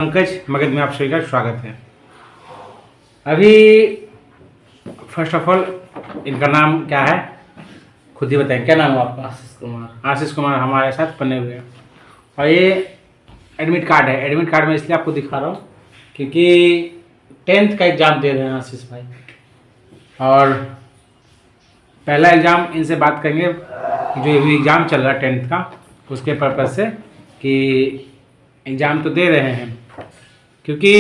पंकज मगध में आप सभी का स्वागत है। अभी फर्स्ट ऑफ ऑल इनका नाम क्या है, खुद ही बताएं। क्या नाम है आपका? आशीष कुमार। आशीष कुमार हमारे साथ बने हुए हैं। और ये एडमिट कार्ड है। एडमिट कार्ड में इसलिए आपको दिखा रहा हूँ क्योंकि 10th का एग्ज़ाम दे रहे हैं आशीष भाई। और पहला एग्ज़ाम इनसे बात करेंगे कि जो अभी एग्ज़ाम चल रहा है 10th का, उसके पर्पज़ से कि एग्ज़ाम तो दे रहे हैं, क्योंकि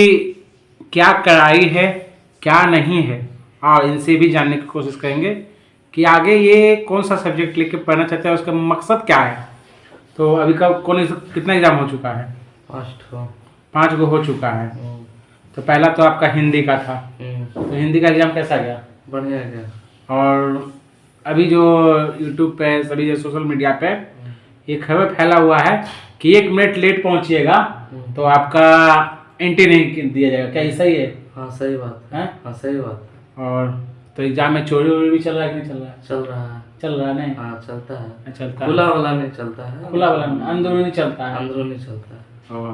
क्या कड़ाई है क्या नहीं है, और इनसे भी जानने की कोशिश करेंगे कि आगे ये कौन सा सब्जेक्ट लेके पढ़ना चाहते हैं, उसका मकसद क्या है। तो अभी का कितना एग्ज़ाम हो चुका है? 5 गो हो चुका है। तो पहला तो आपका हिंदी का था। तो हिंदी का एग्ज़ाम कैसा गया? बढ़िया गया। और अभी जो यूट्यूब पे सभी जो सोशल मीडिया पे ये खबर फैला हुआ है कि 1 मिनट लेट पहुंचिएगा तो आपका एंट्री नहीं दिया जाएगा। क्या ये सही है? हाँ सही बात है। हाँ सही बात है। और तो एग्जाम में चोरी वोरी भी चल रहा है कि नहीं चल रहा है? चल रहा है। चल रहा है नहीं? हाँ चलता है। चलता खुला वाला नहीं चलता है। खुला वाला अंदरूनी चलता है। अंदरूनी चलता है।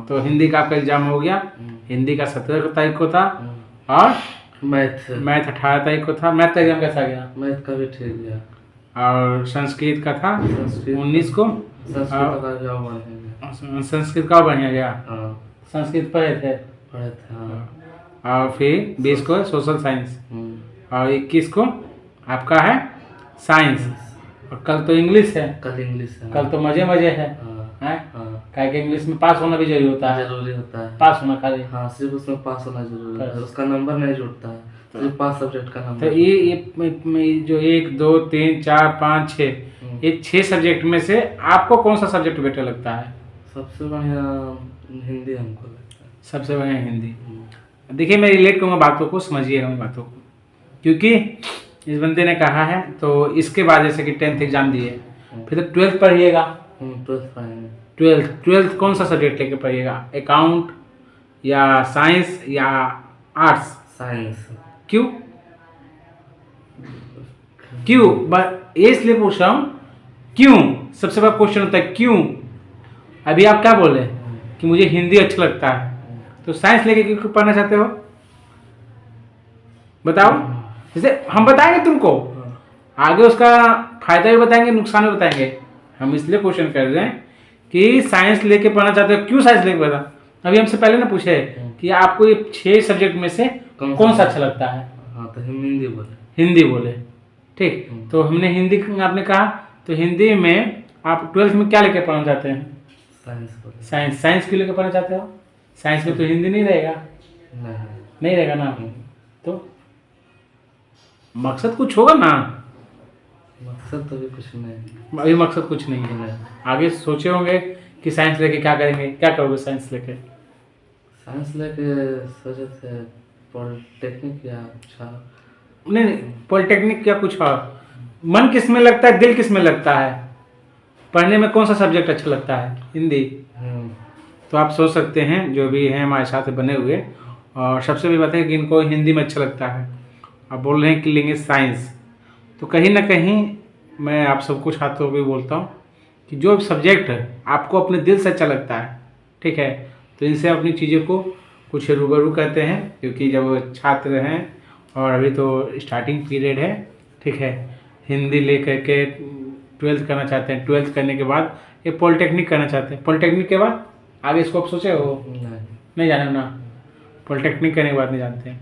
तो हिंदी का आपका एग्जाम हो गया। हिंदी का 17 तारीख को था। और मैथ 18 तारीख को था। मैथ का एग्जाम कैसा गया? मैथ का भी ठीक गया। और संस्कृत का था 19 को। संस्कृत का बढ़िया गया। संस्कृत पढ़े थे। और फिर 20 को सोशल साइंस। और 21 को आपका है साइंस। और कल तो इंग्लिश है। कल तो मजे मजे है। क्या कि इंग्लिश में पास होना भी जरूरी होता है। पास होना खाली। हाँ सिर्फ उसमें पास होना जरूरी है, उसका नंबर नहीं जुड़ता है, सिर्फ 5 सब्जेक्ट का नंबर। तो ये जो 1 2 3 4 5 6 ये 6 सब्जेक्ट में से आपको कौन सा सब्जेक्ट बेटर लगता है? सबसे बढ़िया हिंदी हमको लगता है। सबसे बढ़िया हिंदी। देखिए मैं रिलेट करूँगा बातों को, समझिएगा मेरी बातों को, क्योंकि इस बंदे ने कहा है तो इसके बाद जैसे कि 10th एग्जाम दिए, फिर तो 12th पढ़िएगा। 12th कौन सा सब्जेक्ट लेके पढ़िएगा? अकाउंट या साइंस या आर्ट्स? साइंस। क्यों? ये इसलिए पूछ रहा हूँ क्यों, सबसे बड़ा क्वेश्चन होता है क्यों। अभी आप क्या बोले कि मुझे हिंदी अच्छा लगता है, तो साइंस लेके क्यों पढ़ना चाहते हो? बताओ। जैसे हम बताएंगे तुमको, आगे उसका फायदा भी बताएंगे, नुकसान भी बताएंगे। हम इसलिए क्वेश्चन कर रहे हैं कि साइंस लेके पढ़ना चाहते हो, क्यों साइंस लेके पढ़ना? अभी हमसे पहले ना पूछे कि आपको ये 6 सब्जेक्ट में से कौन सा अच्छा लगता है? हाँ तो हिंदी बोले। हिंदी बोले, ठीक। तो हमने हिंदी, आपने कहा तो हिंदी में आप 12th में क्या लेके पढ़ना चाहते हैं? साइंस। साइंस क्यों लेके पढ़ना चाहते हो? साइंस में तो हिंदी नहीं रहेगा। नहीं रहेगा ना। तो मकसद कुछ होगा ना? मकसद तो भी कुछ नहीं। अभी मकसद कुछ नहीं है। आगे सोचे होंगे कि साइंस लेके क्या करेंगे, क्या करोगे साइंस लेके? साइंस लेके सोचे थे पॉलिटेक्निक या कुछ। नहीं, पॉलिटेक्निक या कुछ और। मन किस में लगता है, दिल किस में लगता है? पढ़ने में कौन सा सब्जेक्ट अच्छा लगता है? हिंदी। तो आप सोच सकते हैं जो भी हैं हमारे साथ बने हुए, और सबसे बड़ी बात है कि इनको हिंदी में अच्छा लगता है, आप बोल रहे हैं कि लेंगे साइंस। तो कहीं ना कहीं मैं आप सबको छात्रों को भी बोलता हूँ कि जो सब्जेक्ट आपको अपने दिल से अच्छा लगता है, ठीक है, तो इनसे अपनी चीज़ों को कुछ रूबरू कहते हैं, क्योंकि जब छात्र हैं और अभी तो स्टार्टिंग पीरियड है, ठीक है, हिंदी ले करके 12th करना चाहते हैं, 12th करने के बाद ये पॉलिटेक्निक करना चाहते हैं, पॉलिटेक्निक के बाद आगे इसको आप सोचे हो? नहीं जाने ना, पॉलिटेक्निक करने के बाद नहीं जानते हैं।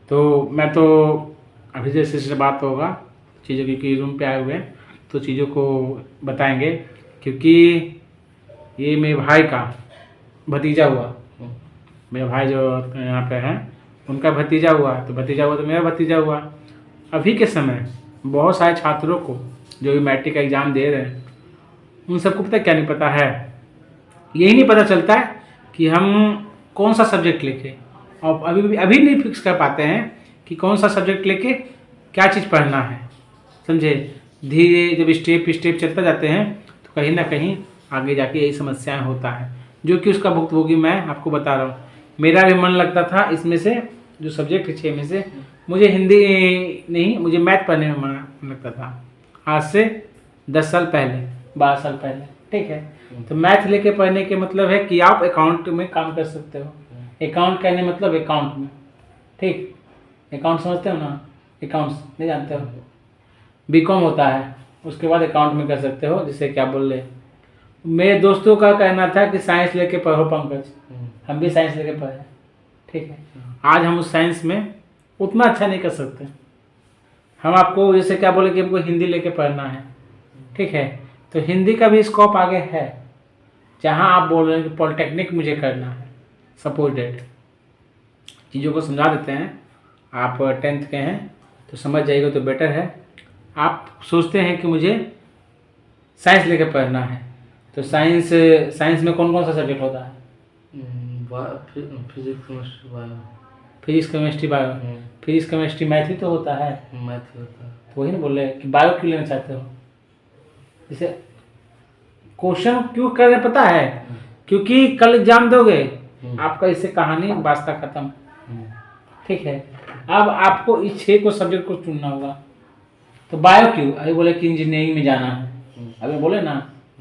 तो मैं तो अभी जैसे बात होगा चीज़ों की, कि रूम पे आए हुए हैं तो चीज़ों को बताएंगे, क्योंकि ये मेरे भाई का भतीजा हुआ। मेरे भाई जो यहाँ पे हैं उनका भतीजा हुआ, तो भतीजा हुआ तो मेरा भतीजा हुआ। अभी के समय बहुत सारे छात्रों को जो भी मैट्रिक का एग्ज़ाम दे रहे हैं, उन सबको पता क्या नहीं पता है, यही नहीं पता चलता है कि हम कौन सा सब्जेक्ट लेके, और अभी नहीं फिक्स कर पाते हैं कि कौन सा सब्जेक्ट लेके क्या चीज़ पढ़ना है, समझे। धीरे जब स्टेप चलते जाते हैं तो कहीं ना कहीं आगे जाके यही समस्याएं होता है, जो कि उसका भुगतभोगी मैं आपको बता रहा हूँ। मेरा भी मन लगता था इसमें से, जो सब्जेक्ट 6 में से मुझे हिंदी नहीं, मुझे मैथ पढ़ने में मन लगता था। आज से 10 साल पहले, 12 साल पहले ठीक है। तो मैथ लेके पढ़ने के मतलब है कि आप अकाउंट में काम कर सकते हो। अकाउंट कहने मतलब अकाउंट में, ठीक। अकाउंट समझते हो ना, अकाउंट्स नहीं जानते हो, बीकॉम होता है, उसके बाद अकाउंट में कर सकते हो, जिसे क्या बोल रहे। मेरे दोस्तों का कहना था कि साइंस लेके पढ़ो पंकज, हम भी साइंस लेके पढ़े, ठीक है। आज हम उस साइंस में उतना अच्छा नहीं कर सकते। हम आपको जैसे क्या बोले कि हमको हिंदी लेके पढ़ना है, ठीक है। तो हिंदी का भी स्कोप आगे है, जहाँ आप बोल रहे हैं कि पॉलिटेक्निक मुझे करना है, सपोज डेट चीज़ों को समझा देते हैं। आप 10th के हैं तो समझ जाइएगा तो बेटर है। आप सोचते हैं कि मुझे साइंस लेके पढ़ना है, तो साइंस में कौन कौन सा सब्जेक्ट होता है? Physics chemistry bio. Physics chemistry bio. Physics chemistry math ही तो होता है। मैथ ही होता है। तो वही ना बोल रहे हैं कि बायो क्यों लेना चाहते हो? जैसे क्वेश्चन क्यों कर रहे पता है? क्योंकि कल एग्जाम दोगे, आपका इससे कहानी वास्ता खत्म, ठीक है। अब आपको इस 6 को सब्जेक्ट को चुनना होगा। तो बायो क्यों? अभी बोले कि इंजीनियरिंग में जाना है, अभी बोले ना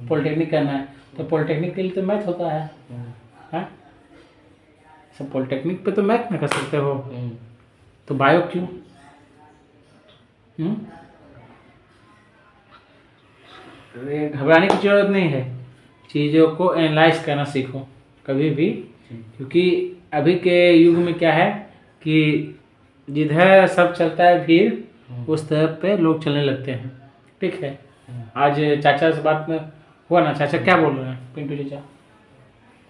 पॉलिटेक्निक करना है, तो पॉलिटेक्निक के लिए तो मैथ होता है, सब पॉलिटेक्निक पे तो मैथ में कर सकते हो, तो बायो क्यों? घबराने की जरूरत नहीं है, चीज़ों को एनालाइज करना सीखो कभी भी, क्योंकि अभी के युग में क्या है कि जिधर सब चलता है भीड़, उस तरफ पे लोग चलने लगते हैं, ठीक है। आज चाचा से बात में हुआ ना, चाचा क्या बोल रहे हैं पिंटू चाचा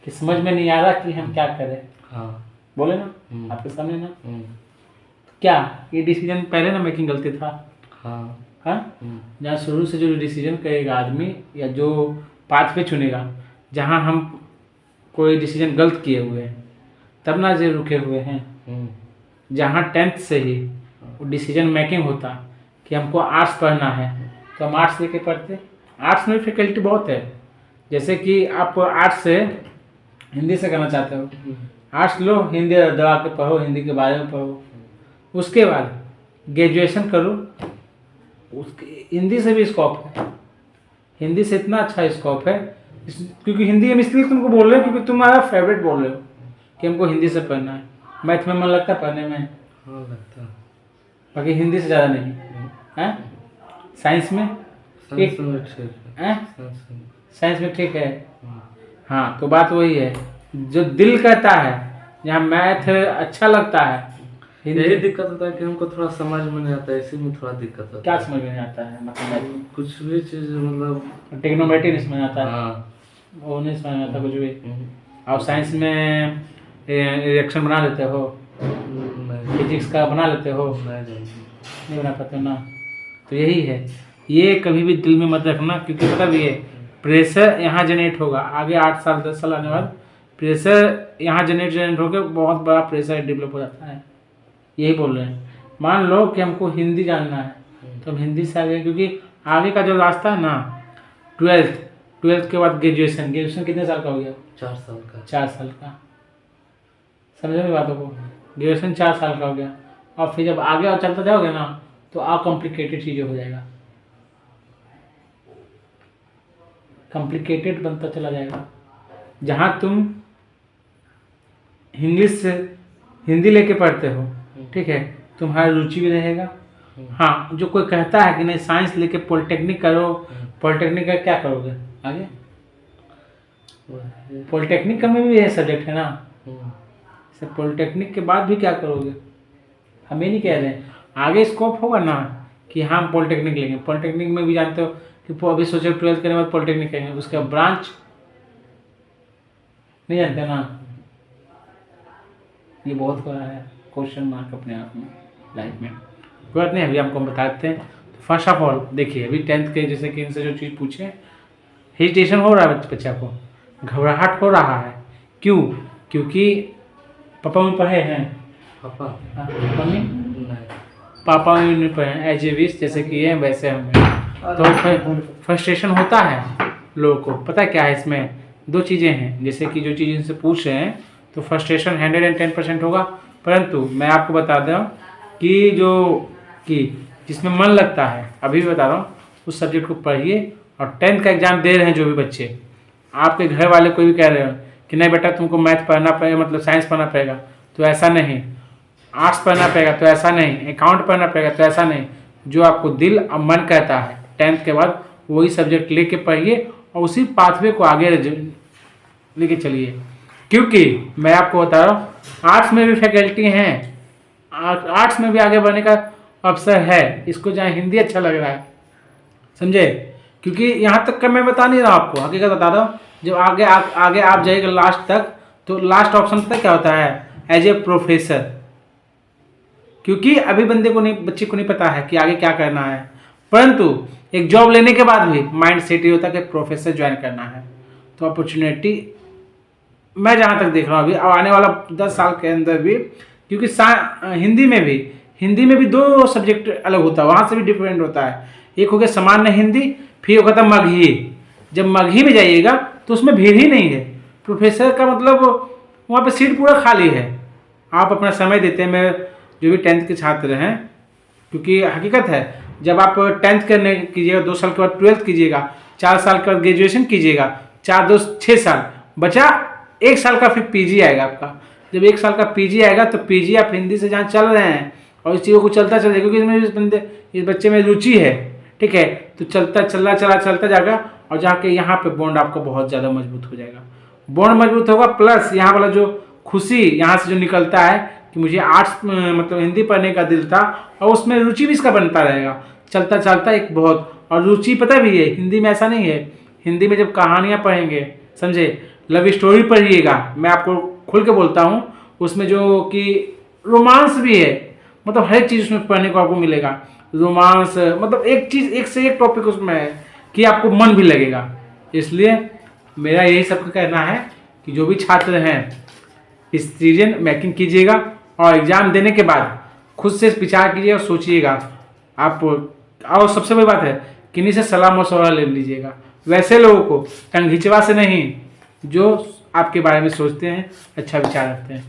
कि समझ में नहीं आ रहा कि हम क्या करें। हाँ बोले ना आपके सामने ना, क्या ये डिसीजन पहले ना मेकिंग गलती था? हाँ जहाँ शुरू से जो डिसीजन करेगा आदमी, या जो पाथवे चुनेगा, जहाँ हम कोई डिसीजन गलत किए हुए हैं तब ना जो रुके हुए हैं, जहाँ 10th से ही वो डिसीजन मेकिंग होता कि हमको आर्ट्स पढ़ना है तो हम आर्ट्स लेके पढ़ते। आर्ट्स में फैकल्टी बहुत है, जैसे कि आप आर्ट्स से हिंदी से करना चाहते हो, आर्ट्स लो, हिंदी दबा के पढ़ो, हिंदी के बारे में पढ़ो, उसके बाद ग्रेजुएशन करो, उसके हिंदी से भी स्कोप है, हिंदी से इतना अच्छा स्कोप है, क्योंकि हिंदी हम इसलिए तुमको बोल रहे हो क्योंकि तुम्हारा फेवरेट बोल रहे हो कि हमको हिंदी से पढ़ना है। मैथ में मन लगता है पढ़ने में? हाँ लगता है, बाकी हिंदी से ज़्यादा नहीं है। साइंस में ठीक है, साइंस में ठीक है। हाँ, तो बात वही है, जो दिल कहता है, जहाँ मैथ अच्छा लगता है। यही दिक्कत होता है कि हमको थोड़ा समझ में नहीं आता है, इसी में थोड़ा दिक्कत होता है। क्या समझ में नहीं आता है? मतलब कुछ भी चीज़ मतलब टेक्नोमेट्री नहीं समझ आता है। हाँ, वो नहीं समझ में आता कुछ भी। और साइंस में रिएक्शन बना लेते हो, फिजिक्स का बना लेते हो? नहीं बना पाते ना। तो यही है, ये कभी भी दिल में मत रखना, क्योंकि पता भी है प्रेशर यहाँ जनरेट होगा आगे 8 साल 10 साल आने बाद, प्रेशर यहाँ जनरेट होकर बहुत बड़ा प्रेशर डेवलप हो जाता है। यही बोल रहे हैं। मान लो कि हमको हिंदी जानना है तो हम हिंदी से आगे, क्योंकि आगे का जो रास्ता है ना, 12th के बाद ग्रेजुएशन कितने साल का हो गया? 4 साल का। 4 साल का, समझे मेरी बातों को? ग्रेजुएशन 4 साल का हो गया, और फिर जब आगे और चलता जाओगे ना तो और कॉम्प्लिकेटेड चीज़ें हो जाएगा, कॉम्प्लिकेटेड बनता चला जाएगा। जहाँ तुम हिंदी लेके पढ़ते हो, ठीक है, तुम्हारी रुचि भी रहेगा। हाँ, जो कोई कहता है कि नहीं साइंस लेके पॉलिटेक्निक करो, पॉलिटेक्निक का क्या करोगे आगे? पॉलिटेक्निक का में भी ये सब्जेक्ट है ना, पॉलिटेक्निक के बाद भी क्या करोगे? हम ये नहीं कह रहे हैं, आगे स्कोप होगा ना कि हाँ हम पॉलिटेक्निक लेंगे। पॉलिटेक्निक में भी जानते हो कि अभी सोचो 12th करने के बाद पॉलिटेक्निक करेंगे, उसका ब्रांच नहीं जानते ना। ये बहुत बड़ा है क्वेश्चन मार्क अपने आप में लाइफ में। कोई बात नहीं, अभी हमको बताते हैं। तो फर्स्ट ऑफ ऑल देखिए, अभी 10th के जैसे कि इनसे जो चीज़ पूछे, हेजिटेशन हो रहा है बच्चा को, घबराहट हो रहा है, क्यों? क्योंकि पापा में पढ़े हैं, पापा में नहीं पढ़े हैं, एज ए विश जैसे कि ये वैसे हमें, तो फ्रस्ट्रेशन होता है लोगों को। पता है क्या है इसमें? 2 चीज़ें हैं, जैसे कि जो चीज़ इनसे पूछ रहे हैं तो फ्रस्ट्रेशन 110% होगा, परंतु मैं आपको बता दूँ कि जिसमें मन लगता है, अभी भी बता रहा हूँ, उस सब्जेक्ट को पढ़िए और 10th का एग्ज़ाम दे रहे हैं जो भी बच्चे, आपके घर वाले कोई भी कह रहे हो कि नहीं बेटा तुमको मैथ पढ़ना पड़ेगा, मतलब साइंस पढ़ना पड़ेगा, तो ऐसा नहीं, आर्ट्स पढ़ना पड़ेगा तो ऐसा नहीं, अकाउंट पढ़ना पड़ेगा तो ऐसा नहीं, जो आपको दिल और मन कहता है 10th के बाद वही सब्जेक्ट लेके पढ़िए और उसी पाथवे को आगे लेके चलिए। क्योंकि मैं आपको बता रहा हूँ आर्ट्स में भी फैकल्टी हैं, आर्ट्स में भी आगे बढ़ने का अवसर है, इसको जहाँ हिंदी अच्छा लग रहा है, समझे। क्योंकि यहाँ तक का मैं बता नहीं रहा आपको, हकीकत बता रहा हूँ। जब आगे आप जाइएगा लास्ट तक, तो लास्ट ऑप्शन पता क्या होता है, एज ए प्रोफेसर। क्योंकि अभी बच्चे को नहीं पता है कि आगे क्या करना है, परंतु एक जॉब लेने के बाद भी माइंड सेट ये होता है कि प्रोफेसर ज्वाइन करना है। तो अपॉर्चुनिटी मैं जहाँ तक देख रहा हूँ अभी आने वाला 10 साल के अंदर भी, क्योंकि हिंदी में भी 2 सब्जेक्ट अलग होता है, वहाँ से भी डिफरेंट होता है। एक हो गया सामान्य हिंदी, फिर होता है मगही। जब मगही में जाइएगा तो उसमें भीड़ ही नहीं है, प्रोफेसर का मतलब वहाँ पे सीट पूरा खाली है। आप अपना समय देते हैं, मैं जो भी 10th के छात्र हैं, क्योंकि हकीकत है जब आप 10th करने कीजिएगा, 2 साल के बाद 12th कीजिएगा, 4 साल के बाद ग्रेजुएशन कीजिएगा, 4-2-6 साल बचा, 1 साल का फिर पीजी आएगा आपका। जब 1 साल का पीजी आएगा तो पीजी आप हिंदी से जहाँ चल रहे हैं और इस चीज़ों को चलता चलेगा, क्योंकि इस बच्चे में रुचि है, ठीक है, तो चलता जाएगा और जाके यहाँ पे बॉन्ड आपका बहुत ज़्यादा मजबूत हो जाएगा। बॉन्ड मजबूत होगा, प्लस यहाँ वाला जो खुशी यहाँ से जो निकलता है कि मुझे आर्ट्स मतलब हिंदी पढ़ने का दिल था और उसमें रुचि भी इसका बनता रहेगा, चलता एक बहुत। और रुचि पता भी है हिंदी में, ऐसा नहीं है, हिंदी में जब कहानियाँ पढ़ेंगे, समझे, लव स्टोरी पढ़िएगा, मैं आपको खुल के बोलता हूँ, उसमें जो कि रोमांस भी है, मतलब हर चीज़ उसमें पढ़ने को आपको मिलेगा। रोमांस मतलब एक चीज़, एक से एक टॉपिक उसमें है कि आपको मन भी लगेगा। इसलिए मेरा यही सबका कहना है कि जो भी छात्र हैं डिसीजन मेकिंग कीजिएगा और एग्ज़ाम देने के बाद खुद से विचार कीजिएगा, सोचिएगा आप। और सबसे बड़ी बात है कि किन्हीं से सलाह मशवरा ले लीजिएगा, वैसे लोगों को टंग खिंचवा से नहीं, जो आपके बारे में सोचते हैं, अच्छा विचार रखते हैं।